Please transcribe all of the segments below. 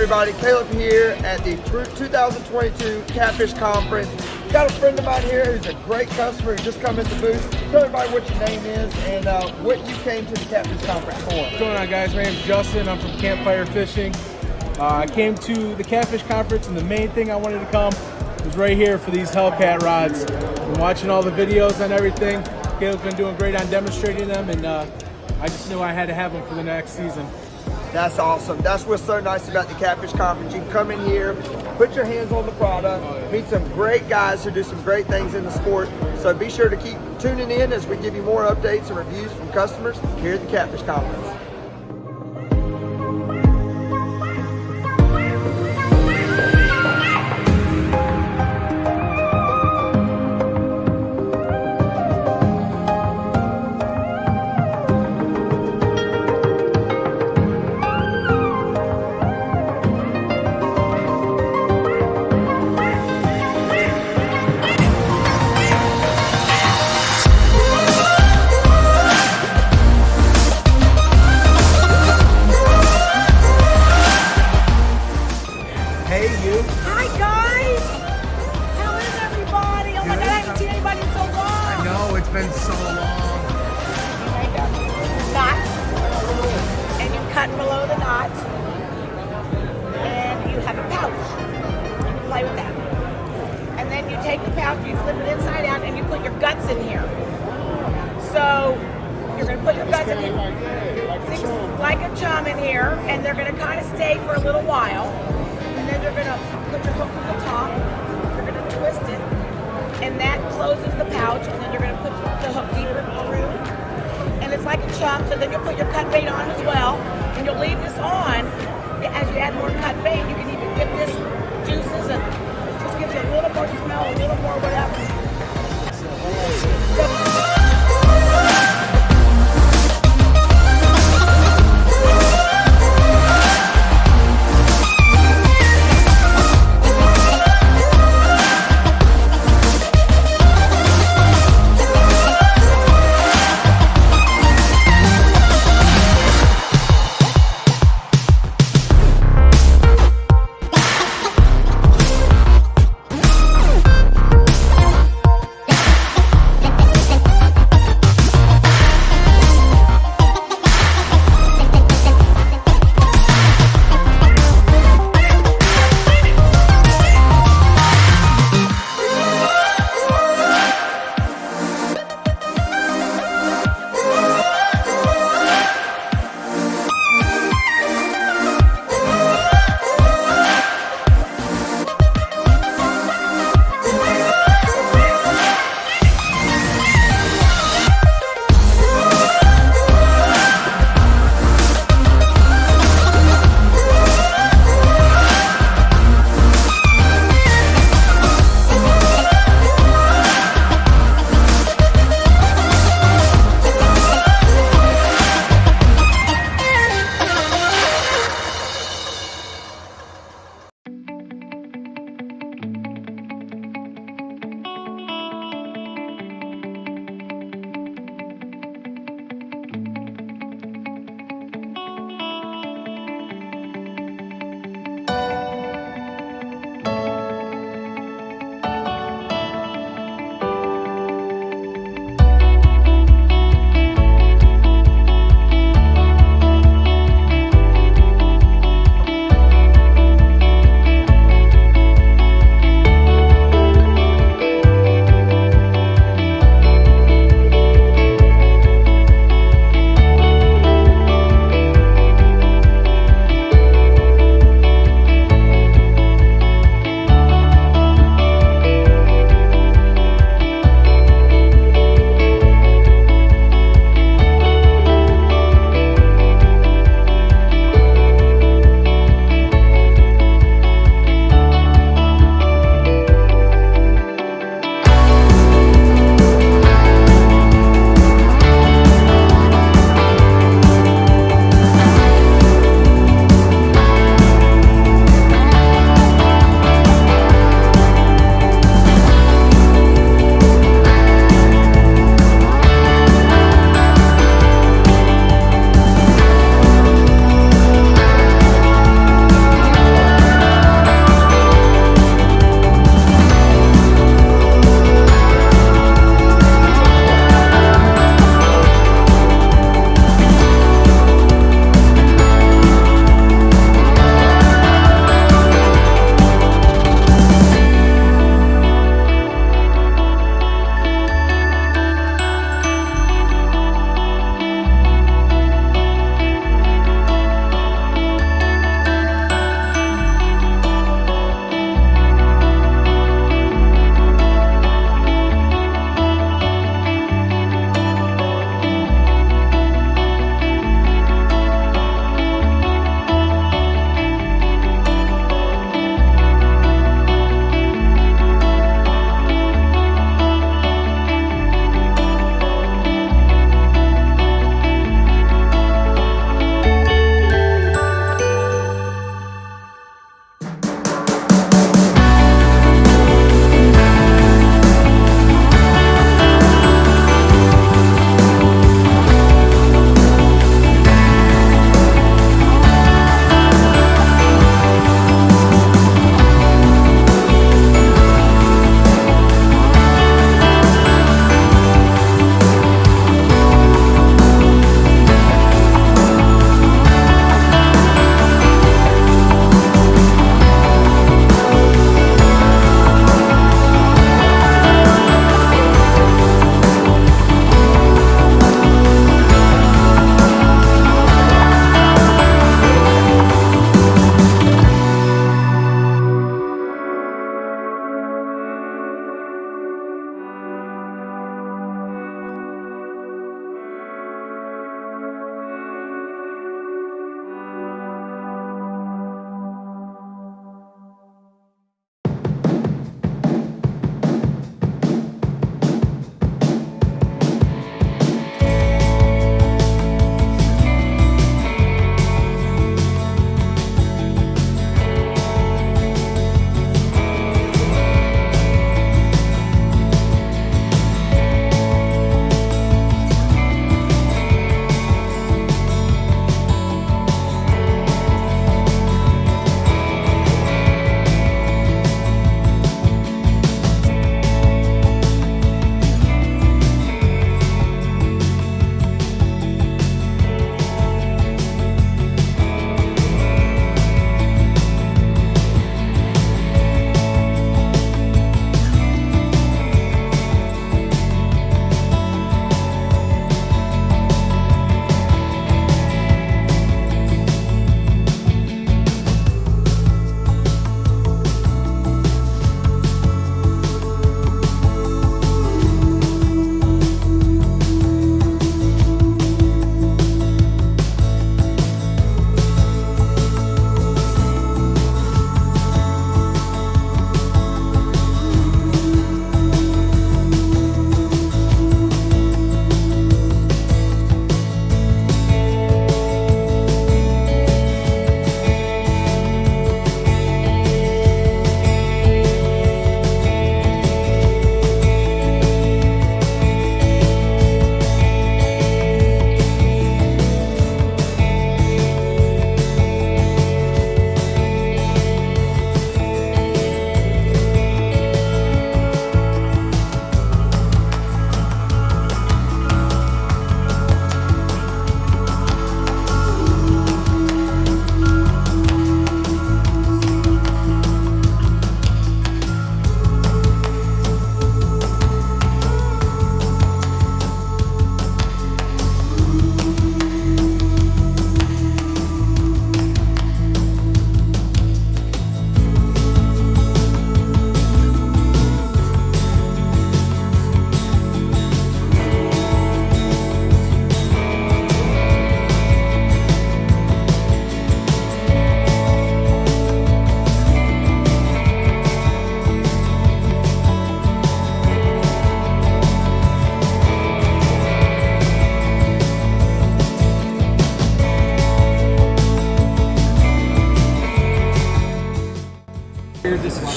everybody, Caleb here at the 2022 Catfish Conference. Got a friend of mine here who's a great customer who just come in the booth. Tell everybody what your name is and what you came to the Catfish Conference for. What's going on, guys? My name's Justin. I'm from Campfire Fishing. I came to the Catfish Conference, and the main thing I wanted to come was right here for these Hellcat rods. I'm watching all the videos and everything. Caleb's been doing great on demonstrating them, and I just knew I had to have them for the next season. That's awesome. That's what's so nice about the Catfish Conference. You can come in here, put your hands on the product, meet some great guys who do some great things in the sport. So be sure to keep tuning in as we give you more updates and reviews from customers here at the Catfish Conference. Hi guys! How is everybody? Oh my god, I haven't seen anybody in so long! I know, it's been so long. You make a knot, and you cut below the knot, and you have a pouch. You can play with that. And then you take the pouch, you flip it inside out, and you put your guts in here. So, you're going to put your guts in here, like a chum in here, and they're going to kind of stay for a little while. And then you're going to put your hook on the top, you're going to twist it, and that closes the pouch, and then you're going to put the hook deeper through, and it's like a chum, so then you'll put your cut bait on as well, and you'll leave this on. As you add more cut bait, you can even get this juices, and it just gives you a little more smell, a little more whatever.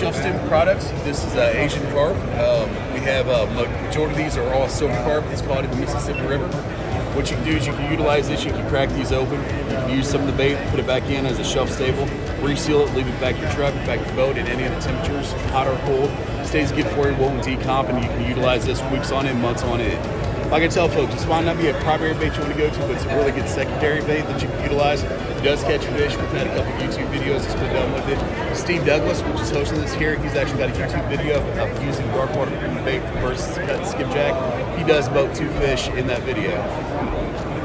shelf-stable products. This is Asian carp. We have majority of these are all silver carp. It's caught in the Mississippi River. What you can do is you can utilize this. You can crack these open. You can use some of the bait, put it back in as a shelf-stable, reseal it, leave it back to your truck, back to the boat at any of the temperatures, hot or cold. Stays good for you, won't decomp, and you can utilize this weeks on end, months on end. Like I tell folks, this might not be a primary bait you want to go to, but it's a really good secondary bait that you can utilize. It does catch fish. We've had a couple YouTube videos that's been done with it. Steve Douglas, which is hosting this here, he's actually got a YouTube video of using dark water bait versus cut and skipjack. He does boat 2 fish in that video.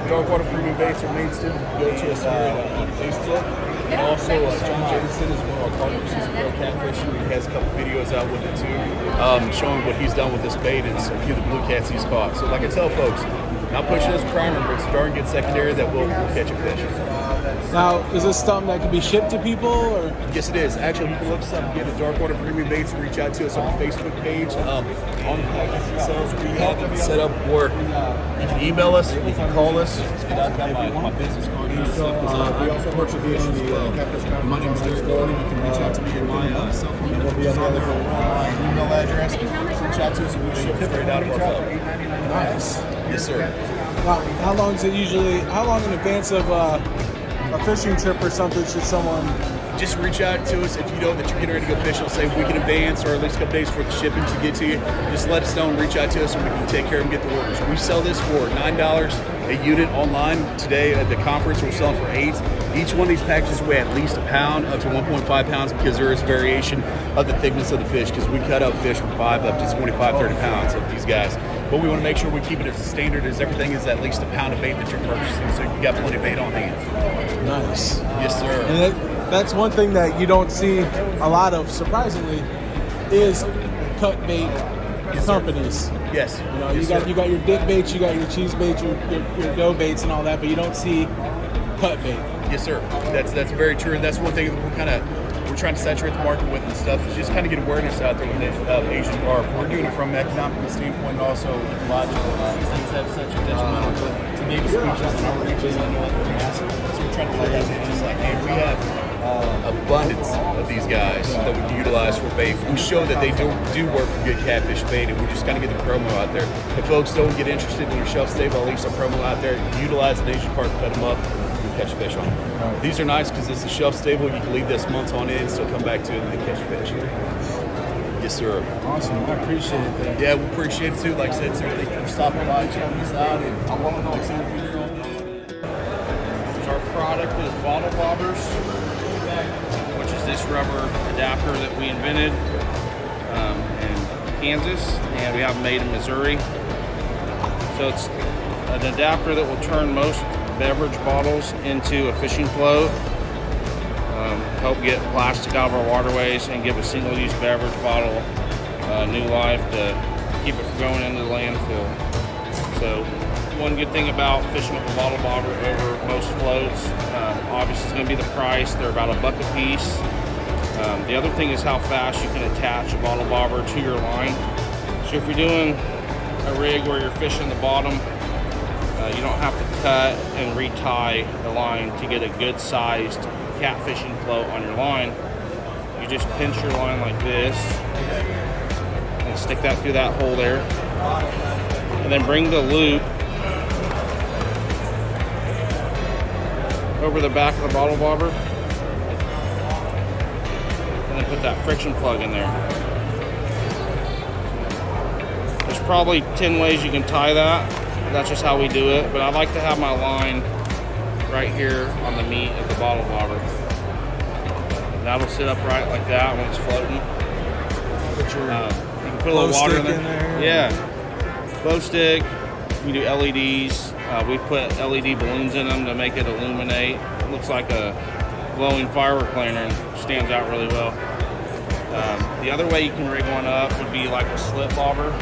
Dark water premium baits are mainstay. Go to us here on Facebook. And also, John Jameson is one of our partners. He's a pro catfishing. He has a couple videos out with it too, showing what he's done with this bait and a few of the blue cats he's caught. So, like I tell folks, not pushing as a primer, but it's a darn good secondary that will catch a fish. Now, is this something that can be shipped to people? Or? Yes, it is. Actually, you can look us up, get a dark water premium baits, and reach out to us on the Facebook page. On the packages themselves, we have them set up where you can email us, you can call us. I've got my business card here and stuff because we also work with fish as well. My name is Derek Gordon. You can reach out to me at my cell phone number is on there, my email address. Reach out to us and we ship straight out of our boat. Nice. Yes, sir. Now, how long is it usually? How long in advance of a fishing trip or something should someone? Just reach out to us if you know that you're getting ready to go fishing, say a week in advance or at least a couple days for the shipping to get to you. Just let us know and reach out to us and we can take care of and get the orders. We sell this for $9 a unit online. Today at the conference we're selling for $8. Each one of these packages weigh at least a pound up to 1.5 pounds because there is variation of the thickness of the fish because we cut up fish from 5 up to 25, 30 pounds of these guys. But we want to make sure we keep it as standard as everything is at least a pound of bait that you're purchasing so you got plenty of bait on hand. Nice. Yes, sir. And that's one thing that you don't see a lot of, surprisingly, is cut bait companies. Yes. You know, you got your dip baits, you got your cheese baits, your dough baits, and all that, but you don't see cut bait. Yes, sir. That's very true. That's one thing that we're trying to saturate the market with and stuff. Is just kind of get awareness out there with Asian carp. We're doing it from an economical standpoint and also ecological. These things have such a detrimental to native species and our reaches and massive. So we're trying to play that in. It's like, hey, we have abundance of these guys that we can utilize for bait. We show that they do work for good catfish bait, and we're just kind of get the promo out there. If folks don't get interested in your shelf stable, at least our promo out there, utilize an Asian carp, cut them up, and catch fish on them. Right. These are nice because it's a shelf stable. You can leave this months on end, still come back to it and catch fish. Yes, sir. Awesome. I appreciate that. Yeah, we appreciate it too. Like I said, sir, thank you for stopping by, checking us out, and I want to know something all day. Our product is bottle bobbers, which is this rubber adapter that we invented in Kansas, and we have made in Missouri. So it's an adapter that will turn most beverage bottles into a fishing float, help get plastic out of our waterways, and give a single-use beverage bottle new life to keep it from going into the landfill. So one good thing about fishing with a bottle bobber over most floats, obviously it's going to be the price. They're about $1 a piece. The other thing is how fast you can attach a bottle bobber to your line. So if you're doing a rig where you're fishing the bottom, you don't have to cut and retie the line to get a good sized catfishing float on your line. You just pinch your line like this and stick that through that hole there, and then bring the loop over the back of the bottle bobber, and then put that friction plug in there. There's probably 10 ways you can tie that. That's just how we do it, but I like to have my line right here on the meat of the bottle bobber. That'll sit upright like that when it's floating. You can put a little water in there. Yeah, glow stick. We do LEDs. We put LED balloons in them to make it illuminate. It looks like a glowing firework lantern. Stands out really well. The other way you can rig one up would be like a slip bobber.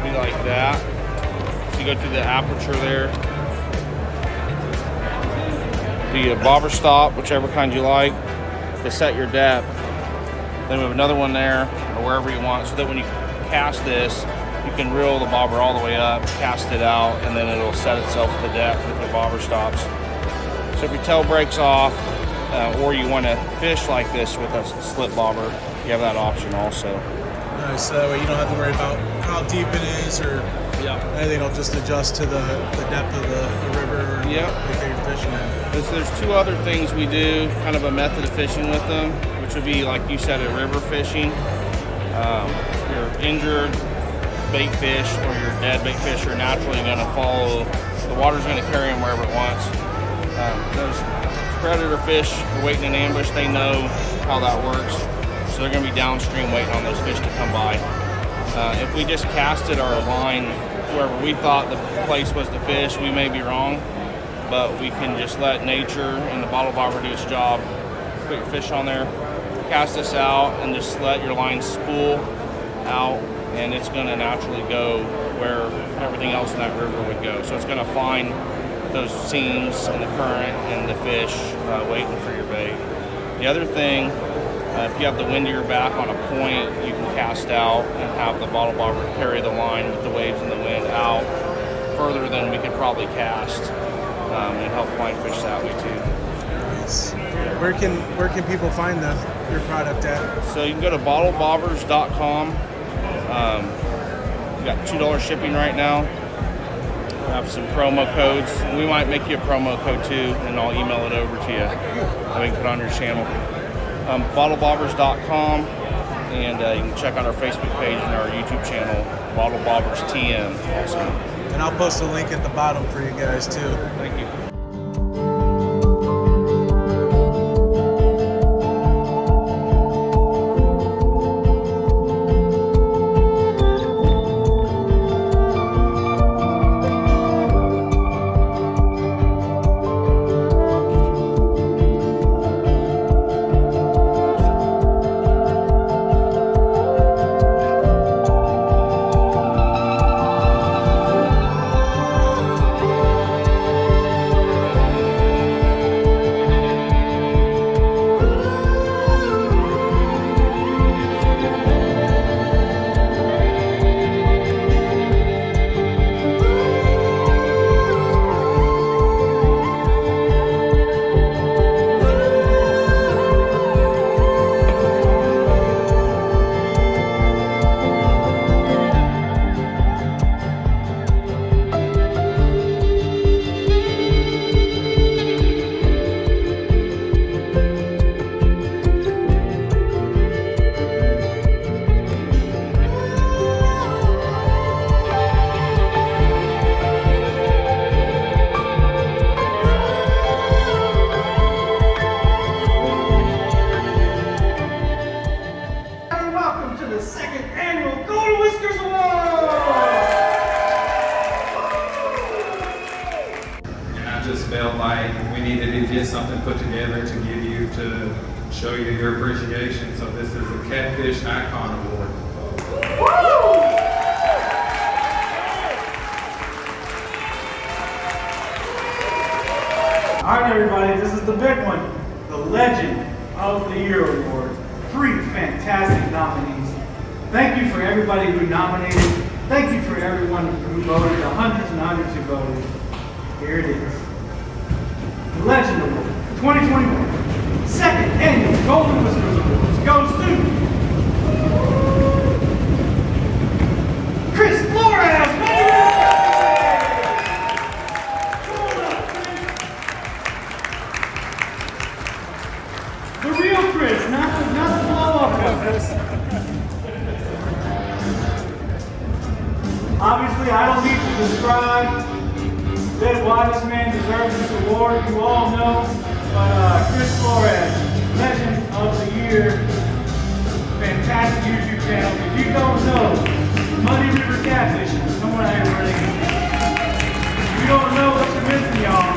Like that. So you go through the aperture there. Do your bobber stop, whichever kind you like, to set your depth. Then we have another one there, or wherever you want, so that when you cast this, you can reel the bobber all the way up, cast it out, and then it'll set itself to the depth with your bobber stops. So if your tail breaks off, or you want to fish like this with a slip bobber, you have that option also. Nice. So that way you don't have to worry about how deep it is or anything. It'll just adjust to the depth of the river or the lake that you're fishing in. There's two other things we do, kind of a method of fishing with them, which would be, like you said, a river fishing. Your injured bait fish or your dead bait fish are naturally going to follow, the water's going to carry them wherever it wants. Those predator fish are waiting in ambush, they know how that works, so they're going to be downstream waiting on those fish to come by. If we just casted our line wherever we thought the place was to fish, we may be wrong, but we can just let nature and the bottle bobber do its job. Put your fish on there, cast this out, and just let your line spool out, and it's going to naturally go where everything else in that river would go. So it's going to find those seams in the current and the fish waiting for your bait. The other thing, if you have the wind to your back on a point, you can cast out and have the bottle bobber carry the line with the waves and the wind out further than we could probably cast, and help find fish that way too. Nice. Where can people find your product at? So you can go to bottlebobbers.com. We got $2 shipping right now. We have some promo codes. We might make you a promo code too, and I'll email it over to you so we can put on your channel. Bottlebobbers.com, and you can check out our Facebook page and our YouTube channel, Bottle Bobbers TM also. And I'll post a link at the bottom for you guys too. Thank you. Felt like we needed to get something put together to give you, to show you your appreciation. So this is the Catfish Icon Award. All right, everybody, this is the big one, the Legend of the Year Award. 3 fantastic nominees. Thank you for everybody who nominated. Thank you for everyone who voted, the hundreds and hundreds who voted. Here it is. The Legend Award 2021, second annual Golden Whiskers Awards goes to Kris Flores. The real Kris, not the blow-up Kris. Obviously, I don't need to describe why this man deserves this award. You all know, but Kris Flores, Legend of the Year, fantastic YouTube channel. If you don't know Muddy River Catfishing, come on out here, Britt. If you don't know what you're missing, y'all.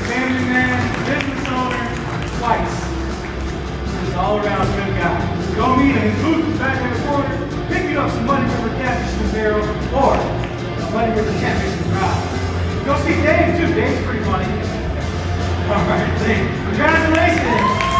Family man, business owner, twice. Just all around good guy. Go meet him. His booth is back in the corner. Pick you up some Muddy River Catfishing barrels or Muddy River Catfishing rod. Go see Dave too. Dave's pretty funny. All right, Dave. Congratulations.